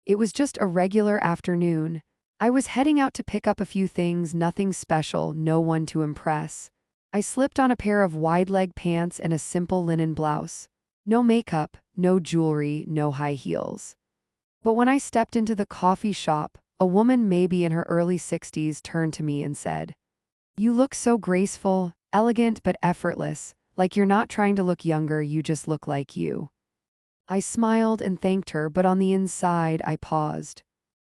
It was just a regular afternoon. I was heading out to pick up a few things, nothing special, no one to impress. I slipped on a pair of wide-leg pants and a simple linen blouse. No makeup, no jewelry, no high heels. But when I stepped into the coffee shop, a woman maybe in her early 60s turned to me and said, "You look so graceful, elegant but effortless, like you're not trying to look younger, you just look like you." I smiled and thanked her, but on the inside I paused.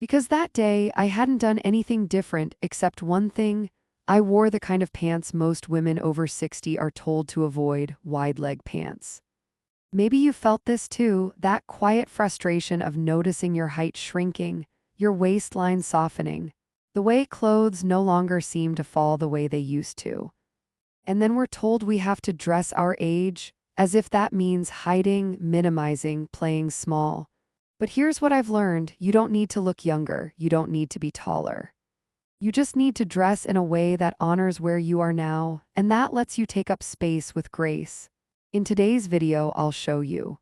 Because that day I hadn't done anything different except one thing. I wore the kind of pants most women over 60 are told to avoid, wide-leg pants. Maybe you felt this too, that quiet frustration of noticing your height shrinking, your waistline softening, the way clothes no longer seem to fall the way they used to. And then we're told we have to dress our age, as if that means hiding, minimizing, playing small. But here's what I've learned: you don't need to look younger, you don't need to be taller. You just need to dress in a way that honors where you are now, and that lets you take up space with grace. In today's video, I'll show you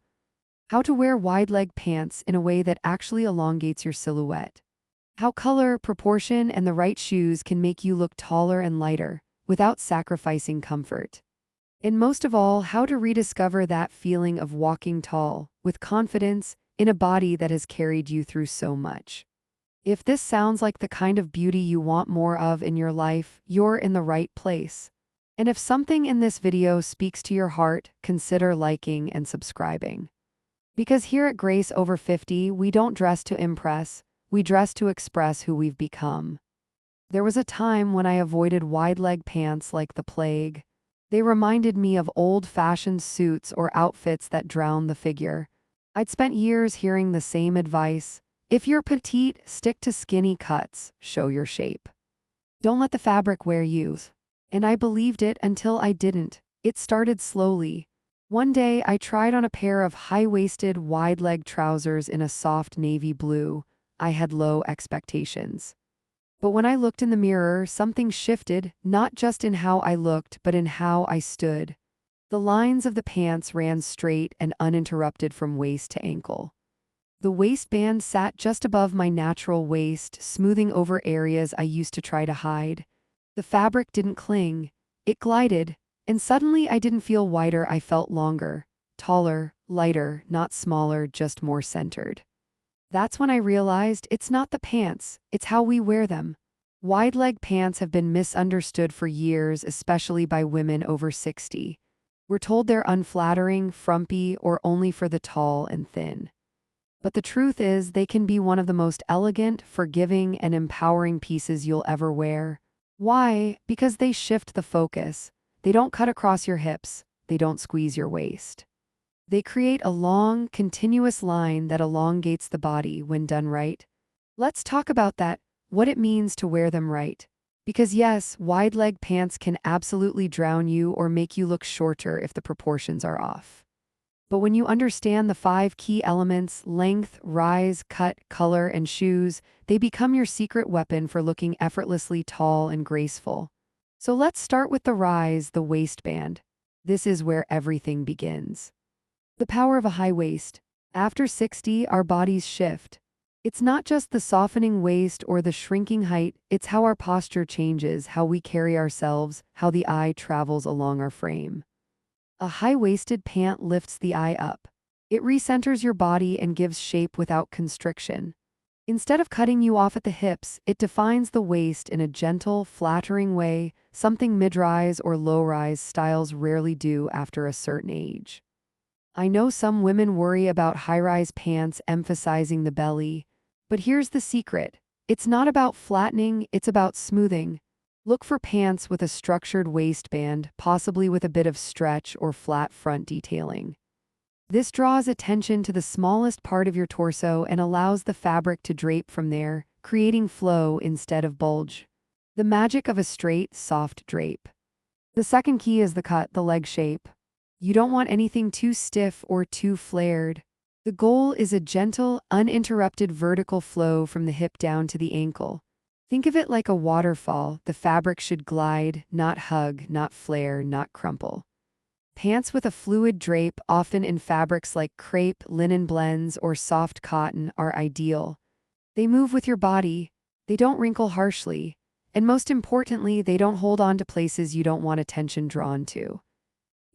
how to wear wide-leg pants in a way that actually elongates your silhouette. How color, proportion, and the right shoes can make you look taller and lighter without sacrificing comfort. And most of all, how to rediscover that feeling of walking tall, with confidence, in a body that has carried you through so much. If this sounds like the kind of beauty you want more of in your life, you're in the right place. And if something in this video speaks to your heart, consider liking and subscribing. Because here at Grace Over 50, we don't dress to impress, we dress to express who we've become. There was a time when I avoided wide-leg pants like the plague. They reminded me of old-fashioned suits or outfits that drown the figure. I'd spent years hearing the same advice: if you're petite, stick to skinny cuts, show your shape. Don't let the fabric wear you. And I believed it until I didn't. It started slowly. One day I tried on a pair of high-waisted, wide-leg trousers in a soft navy blue. I had low expectations. But when I looked in the mirror, something shifted, not just in how I looked, but in how I stood. The lines of the pants ran straight and uninterrupted from waist to ankle. The waistband sat just above my natural waist, smoothing over areas I used to try to hide. The fabric didn't cling, it glided, and suddenly I didn't feel wider, I felt longer, taller, lighter, not smaller, just more centered. That's when I realized it's not the pants, it's how we wear them. Wide-leg pants have been misunderstood for years, especially by women over 60. We're told they're unflattering, frumpy, or only for the tall and thin. But the truth is, they can be one of the most elegant, forgiving, and empowering pieces you'll ever wear. Why? Because they shift the focus. They don't cut across your hips. They don't squeeze your waist. They create a long, continuous line that elongates the body when done right. Let's talk about that, what it means to wear them right. Because yes, wide-leg pants can absolutely drown you or make you look shorter if the proportions are off. But when you understand the 5 key elements: length, rise, cut, color, and shoes, they become your secret weapon for looking effortlessly tall and graceful. So let's start with the rise, the waistband. This is where everything begins. The power of a high waist. After 60, our bodies shift. It's not just the softening waist or the shrinking height, it's how our posture changes, how we carry ourselves, how the eye travels along our frame. A high-waisted pant lifts the eye up. It recenters your body and gives shape without constriction. Instead of cutting you off at the hips, it defines the waist in a gentle, flattering way, something mid-rise or low-rise styles rarely do after a certain age. I know some women worry about high-rise pants emphasizing the belly, but here's the secret. It's not about flattening, it's about smoothing. Look for pants with a structured waistband, possibly with a bit of stretch or flat front detailing. This draws attention to the smallest part of your torso and allows the fabric to drape from there, creating flow instead of bulge. The magic of a straight, soft drape. The second key is the cut, the leg shape. You don't want anything too stiff or too flared. The goal is a gentle, uninterrupted vertical flow from the hip down to the ankle. Think of it like a waterfall. The fabric should glide, not hug, not flare, not crumple. Pants with a fluid drape, often in fabrics like crepe, linen blends, or soft cotton, are ideal. They move with your body, they don't wrinkle harshly, and most importantly, they don't hold on to places you don't want attention drawn to.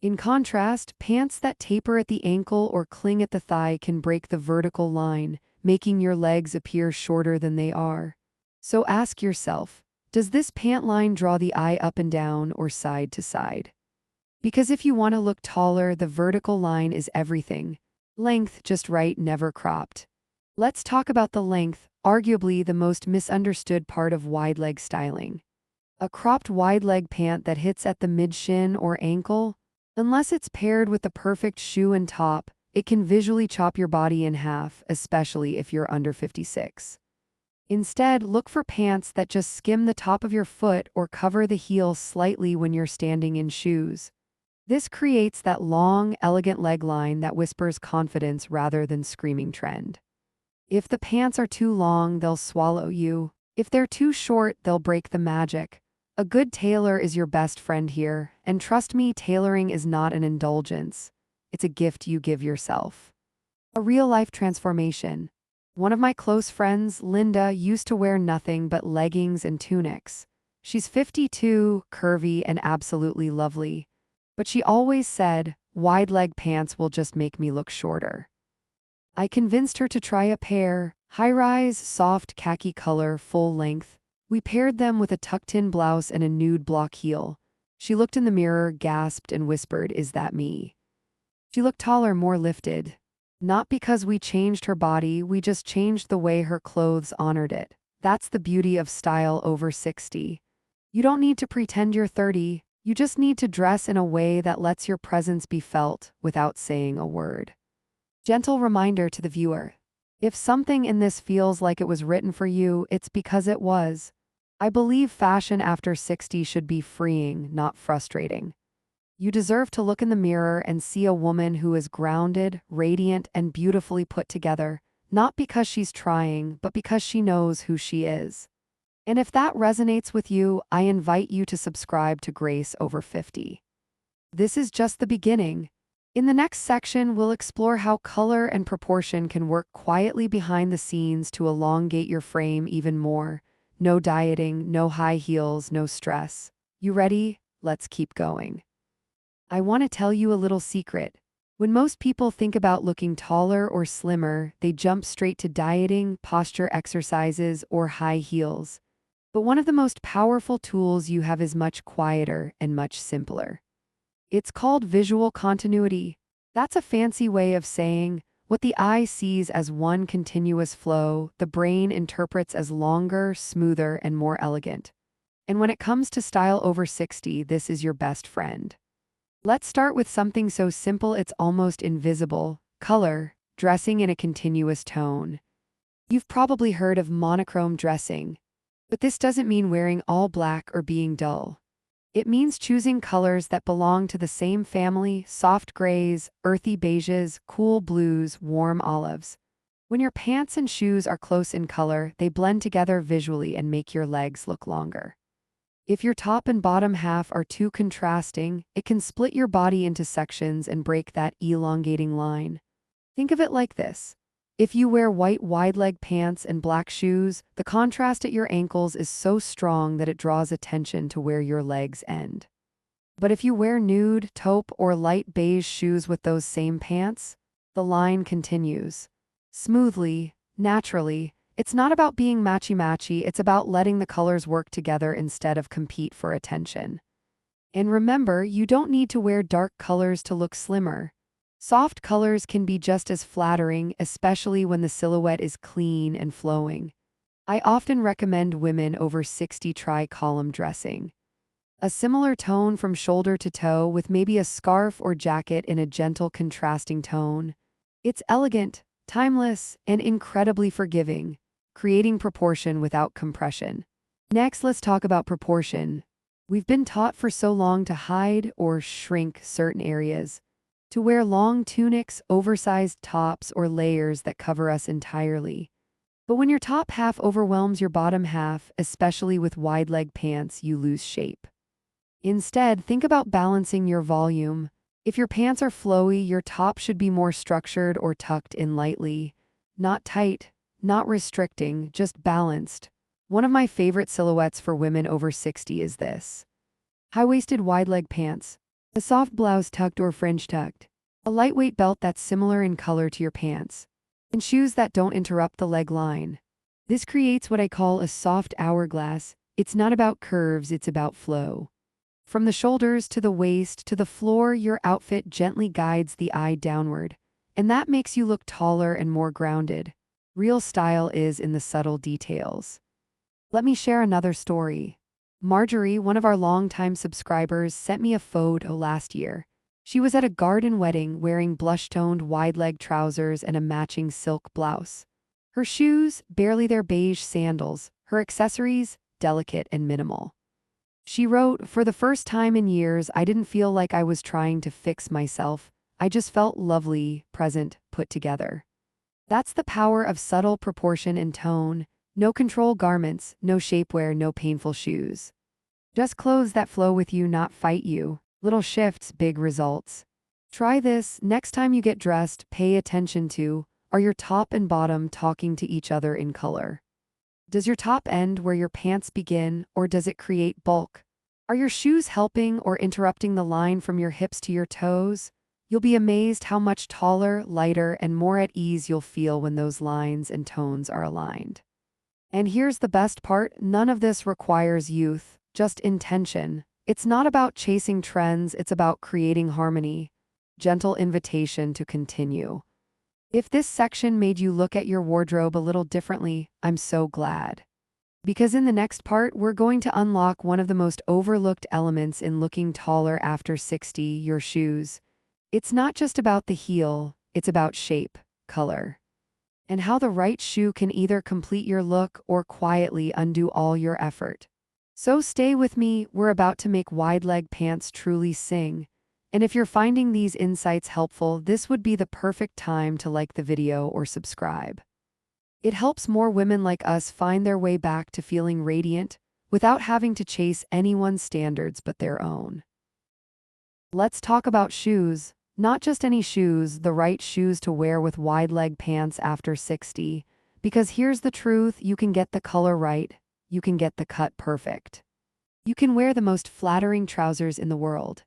In contrast, pants that taper at the ankle or cling at the thigh can break the vertical line, making your legs appear shorter than they are. So ask yourself, does this pant line draw the eye up and down or side to side? Because if you want to look taller, the vertical line is everything. Length just right, never cropped. Let's talk about the length, arguably the most misunderstood part of wide leg styling. A cropped wide leg pant that hits at the mid-shin or ankle? Unless it's paired with the perfect shoe and top, it can visually chop your body in half, especially if you're under 56. Instead, look for pants that just skim the top of your foot or cover the heel slightly when you're standing in shoes. This creates that long, elegant leg line that whispers confidence rather than screaming trend. If the pants are too long, they'll swallow you. If they're too short, they'll break the magic. A good tailor is your best friend here, and trust me, tailoring is not an indulgence. It's a gift you give yourself. A real-life transformation. One of my close friends, Linda, used to wear nothing but leggings and tunics. She's 52, curvy, and absolutely lovely. But she always said, wide leg pants will just make me look shorter. I convinced her to try a pair, high-rise, soft khaki color, full length. We paired them with a tucked-in blouse and a nude block heel. She looked in the mirror, gasped, and whispered, "Is that me?" She looked taller, more lifted. Not because we changed her body, we just changed the way her clothes honored it. That's the beauty of style over 60. You don't need to pretend you're 30, you just need to dress in a way that lets your presence be felt without saying a word. Gentle reminder to the viewer. If something in this feels like it was written for you, it's because it was. I believe fashion after 60 should be freeing, not frustrating. You deserve to look in the mirror and see a woman who is grounded, radiant, and beautifully put together, not because she's trying, but because she knows who she is. And if that resonates with you, I invite you to subscribe to Grace Over 50. This is just the beginning. In the next section, we'll explore how color and proportion can work quietly behind the scenes to elongate your frame even more. No dieting, no high heels, no stress. You ready? Let's keep going. I want to tell you a little secret. When most people think about looking taller or slimmer, they jump straight to dieting, posture exercises, or high heels. But one of the most powerful tools you have is much quieter and much simpler. It's called visual continuity. That's a fancy way of saying what the eye sees as one continuous flow, the brain interprets as longer, smoother, and more elegant. And when it comes to style over 60, this is your best friend. Let's start with something so simple it's almost invisible: color, dressing in a continuous tone. You've probably heard of monochrome dressing, but this doesn't mean wearing all black or being dull. It means choosing colors that belong to the same family: soft grays, earthy beiges, cool blues, warm olives. When your pants and shoes are close in color, they blend together visually and make your legs look longer. If your top and bottom half are too contrasting, it can split your body into sections and break that elongating line. Think of it like this. If you wear white wide-leg pants and black shoes, the contrast at your ankles is so strong that it draws attention to where your legs end. But if you wear nude, taupe, or light beige shoes with those same pants, the line continues. Smoothly, naturally. It's not about being matchy-matchy, it's about letting the colors work together instead of compete for attention. And remember, you don't need to wear dark colors to look slimmer. Soft colors can be just as flattering, especially when the silhouette is clean and flowing. I often recommend women over 60 try column dressing. A similar tone from shoulder to toe with maybe a scarf or jacket in a gentle contrasting tone. It's elegant, timeless, and incredibly forgiving, creating proportion without compression. Next, let's talk about proportion. We've been taught for so long to hide or shrink certain areas, to wear long tunics, oversized tops, or layers that cover us entirely. But when your top half overwhelms your bottom half, especially with wide-leg pants, you lose shape. Instead, think about balancing your volume. If your pants are flowy, your top should be more structured or tucked in lightly. Not tight, not restricting, just balanced. One of my favorite silhouettes for women over 60 is this. High-waisted wide-leg pants, a soft blouse tucked or fringe tucked, a lightweight belt that's similar in color to your pants, and shoes that don't interrupt the leg line. This creates what I call a soft hourglass. It's not about curves, it's about flow. From the shoulders to the waist to the floor, your outfit gently guides the eye downward, and that makes you look taller and more grounded. Real style is in the subtle details. Let me share another story. Marjorie, one of our longtime subscribers, sent me a photo last year. She was at a garden wedding wearing blush-toned wide-leg trousers and a matching silk blouse. Her shoes, barely their beige sandals, her accessories, delicate and minimal. She wrote, "For the first time in years, I didn't feel like I was trying to fix myself. I just felt lovely, present, put together." That's the power of subtle proportion and tone. No control garments, no shapewear, no painful shoes. Just clothes that flow with you, not fight you. Little shifts, big results. Try this next time you get dressed. Pay attention to, are your top and bottom talking to each other in color? Does your top end where your pants begin, or does it create bulk? Are your shoes helping or interrupting the line from your hips to your toes? You'll be amazed how much taller, lighter, and more at ease you'll feel when those lines and tones are aligned. And here's the best part, none of this requires youth, just intention. It's not about chasing trends, it's about creating harmony. Gentle invitation to continue. If this section made you look at your wardrobe a little differently, I'm so glad. Because in the next part, we're going to unlock one of the most overlooked elements in looking taller after 60, your shoes. It's not just about the heel, it's about shape, color, and how the right shoe can either complete your look or quietly undo all your effort. So stay with me, we're about to make wide-leg pants truly sing. And if you're finding these insights helpful, this would be the perfect time to like the video or subscribe. It helps more women like us find their way back to feeling radiant without having to chase anyone's standards but their own. Let's talk about shoes. Not just any shoes, the right shoes to wear with wide-leg pants after 60. Because here's the truth, you can get the color right, you can get the cut perfect. You can wear the most flattering trousers in the world.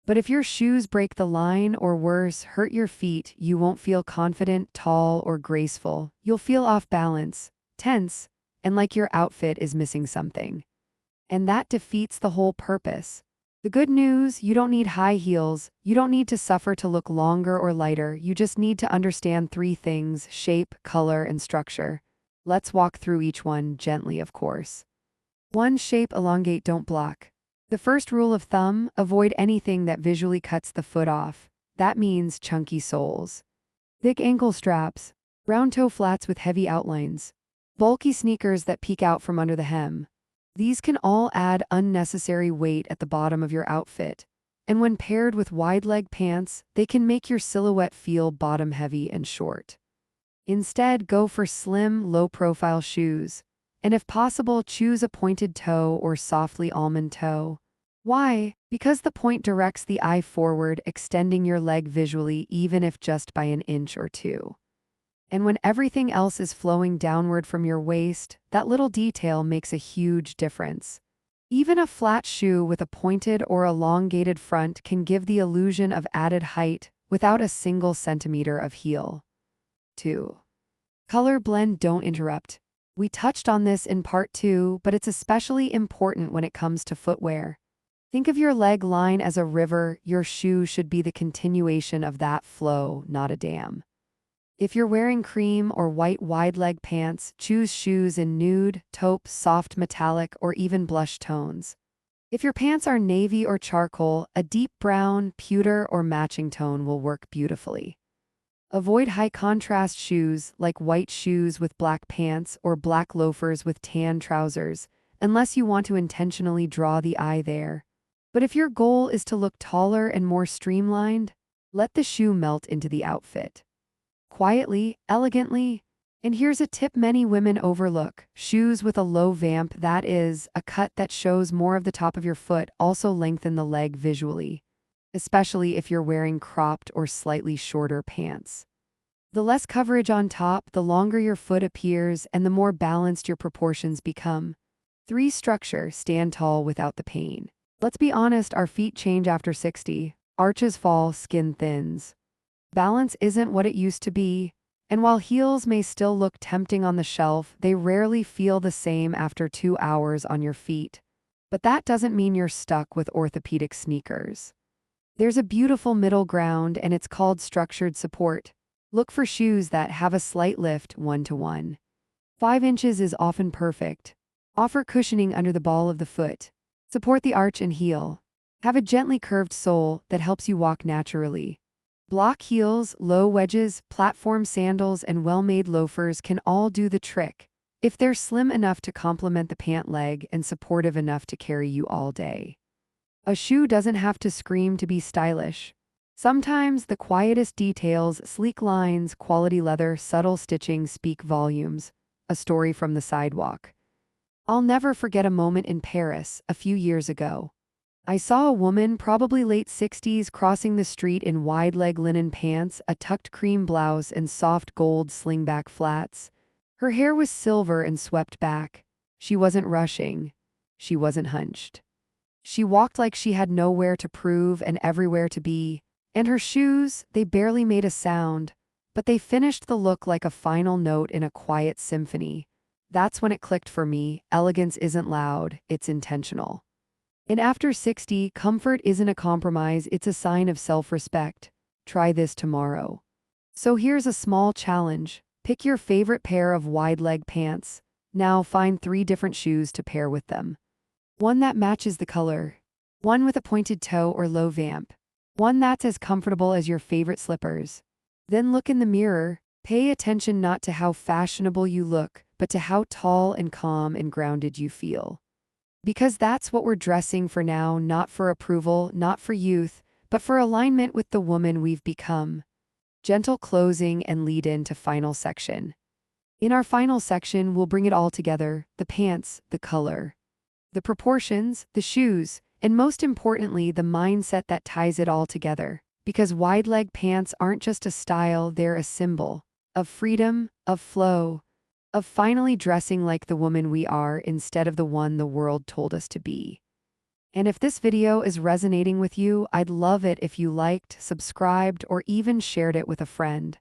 But if your shoes break the line or worse, hurt your feet, you won't feel confident, tall, or graceful. You'll feel off balance, tense, and like your outfit is missing something. And that defeats the whole purpose. The good news, you don't need high heels, you don't need to suffer to look longer or lighter, you just need to understand three things: shape, color, and structure. Let's walk through each one gently, of course. 1. Shape, elongate, don't block. The first rule of thumb, avoid anything that visually cuts the foot off. That means chunky soles, thick ankle straps, round toe flats with heavy outlines, bulky sneakers that peek out from under the hem. These can all add unnecessary weight at the bottom of your outfit, and when paired with wide-leg pants, they can make your silhouette feel bottom-heavy and short. Instead, go for slim, low-profile shoes, and if possible, choose a pointed toe or softly almond toe. Why? Because the point directs the eye forward, extending your leg visually, even if just by an inch or two. And when everything else is flowing downward from your waist, that little detail makes a huge difference. Even a flat shoe with a pointed or elongated front can give the illusion of added height without a single centimeter of heel. 2. Color blend, don't interrupt. We touched on this in part 2, but it's especially important when it comes to footwear. Think of your leg line as a river, your shoe should be the continuation of that flow, not a dam. If you're wearing cream or white wide-leg pants, choose shoes in nude, taupe, soft metallic, or even blush tones. If your pants are navy or charcoal, a deep brown, pewter, or matching tone will work beautifully. Avoid high-contrast shoes, like white shoes with black pants or black loafers with tan trousers, unless you want to intentionally draw the eye there. But if your goal is to look taller and more streamlined, let the shoe melt into the outfit. Quietly, elegantly. And here's a tip many women overlook: shoes with a low vamp, that is, a cut that shows more of the top of your foot, also lengthen the leg visually, especially if you're wearing cropped or slightly shorter pants. The less coverage on top, the longer your foot appears and the more balanced your proportions become. 3. Structure. Stand tall without the pain. Let's be honest, our feet change after 60. Arches fall, skin thins. Balance isn't what it used to be. And while heels may still look tempting on the shelf, they rarely feel the same after 2 hours on your feet. But that doesn't mean you're stuck with orthopedic sneakers. There's a beautiful middle ground, and it's called structured support. Look for shoes that have a slight lift 1-to-1. 5 inches is often perfect. Offer cushioning under the ball of the foot. Support the arch and heel. Have a gently curved sole that helps you walk naturally. Block heels, low wedges, platform sandals, and well-made loafers can all do the trick, if they're slim enough to complement the pant leg and supportive enough to carry you all day. A shoe doesn't have to scream to be stylish. Sometimes the quietest details, sleek lines, quality leather, subtle stitching speak volumes. A story from the sidewalk. I'll never forget a moment in Paris a few years ago. I saw a woman, probably late 60s, crossing the street in wide-leg linen pants, a tucked cream blouse, and soft gold slingback flats. Her hair was silver and swept back. She wasn't rushing. She wasn't hunched. She walked like she had nowhere to prove and everywhere to be. And her shoes, they barely made a sound, but they finished the look like a final note in a quiet symphony. That's when it clicked for me. Elegance isn't loud, it's intentional. And after 60, comfort isn't a compromise, it's a sign of self-respect. Try this tomorrow. So here's a small challenge. Pick your favorite pair of wide-leg pants. Now find 3 different shoes to pair with them. One that matches the color. One with a pointed toe or low vamp. One that's as comfortable as your favorite slippers. Then look in the mirror. Pay attention not to how fashionable you look, but to how tall and calm and grounded you feel. Because that's what we're dressing for now, not for approval, not for youth, but for alignment with the woman we've become. Gentle closing and lead into final section. In our final section, we'll bring it all together: the pants, the color, the proportions, the shoes, and most importantly, the mindset that ties it all together. Because wide-leg pants aren't just a style, they're a symbol of freedom, of flow, of finally dressing like the woman we are instead of the one the world told us to be. And if this video is resonating with you, I'd love it if you liked, subscribed, or even shared it with a friend.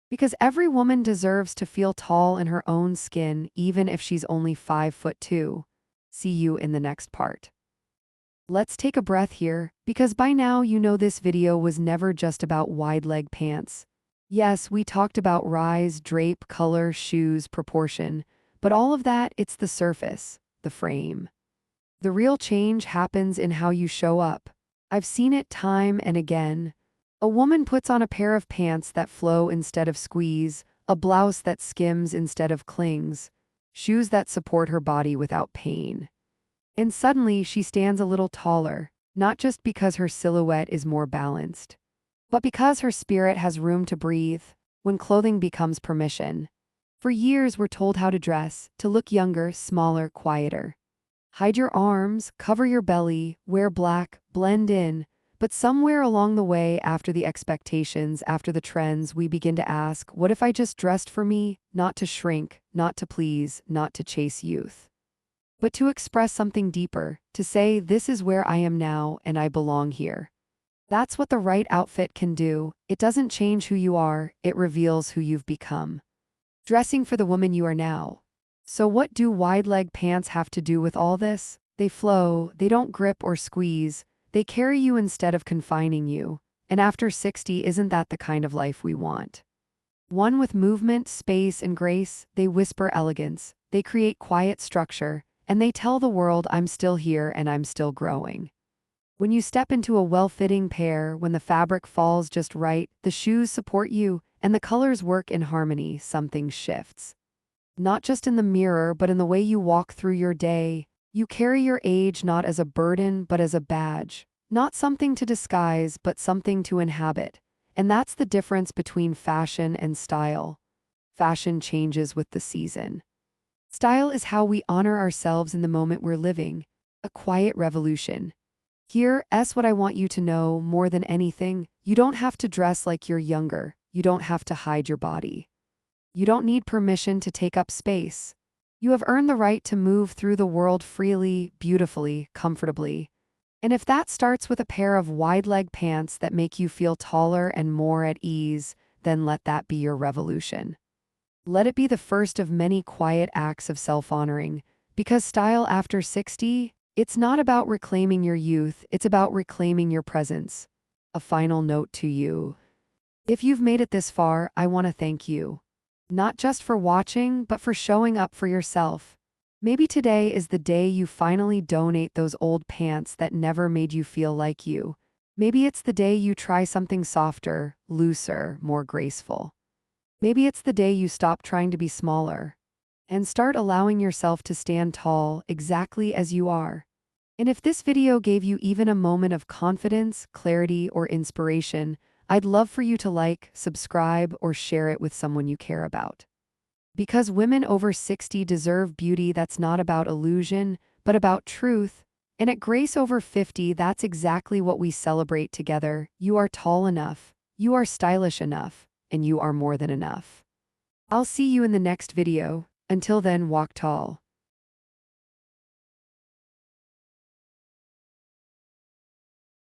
Because every woman deserves to feel tall in her own skin, even if she's only 5'2". See you in the next part. Let's take a breath here, because by now you know this video was never just about wide-leg pants. Yes, we talked about rise, drape, color, shoes, proportion, but all of that, it's the surface, the frame. The real change happens in how you show up. I've seen it time and again. A woman puts on a pair of pants that flow instead of squeeze, a blouse that skims instead of clings, shoes that support her body without pain. And suddenly she stands a little taller, not just because her silhouette is more balanced, but because her spirit has room to breathe when clothing becomes permission. For years we're told how to dress, to look younger, smaller, quieter. Hide your arms, cover your belly, wear black, blend in. But somewhere along the way, after the expectations, after the trends, we begin to ask, what if I just dressed for me? Not to shrink, not to please, not to chase youth, but to express something deeper, to say, this is where I am now and I belong here. That's what the right outfit can do. It doesn't change who you are, it reveals who you've become. Dressing for the woman you are now. So what do wide-leg pants have to do with all this? They flow, they don't grip or squeeze, they carry you instead of confining you. And after 60, isn't that the kind of life we want? One with movement, space, and grace. They whisper elegance, they create quiet structure, and they tell the world, I'm still here and I'm still growing. When you step into a well-fitting pair, when the fabric falls just right, the shoes support you, and the colors work in harmony, something shifts. Not just in the mirror, but in the way you walk through your day. You carry your age not as a burden, but as a badge. Not something to disguise, but something to inhabit. And that's the difference between fashion and style. Fashion changes with the season. Style is how we honor ourselves in the moment we're living. A quiet revolution. Here's what I want you to know more than anything. You don't have to dress like you're younger. You don't have to hide your body. You don't need permission to take up space. You have earned the right to move through the world freely, beautifully, comfortably. And if that starts with a pair of wide-leg pants that make you feel taller and more at ease, then let that be your revolution. Let it be the first of many quiet acts of self-honoring, because style after 60, it's not about reclaiming your youth, it's about reclaiming your presence. A final note to you. If you've made it this far, I want to thank you. Not just for watching, but for showing up for yourself. Maybe today is the day you finally donate those old pants that never made you feel like you. Maybe it's the day you try something softer, looser, more graceful. Maybe it's the day you stop trying to be smaller and start allowing yourself to stand tall exactly as you are. And if this video gave you even a moment of confidence, clarity, or inspiration, I'd love for you to like, subscribe, or share it with someone you care about. Because women over 60 deserve beauty that's not about illusion, but about truth. And at Grace Over 50, that's exactly what we celebrate together. You are tall enough, you are stylish enough, and you are more than enough. I'll see you in the next video. Until then, walk tall.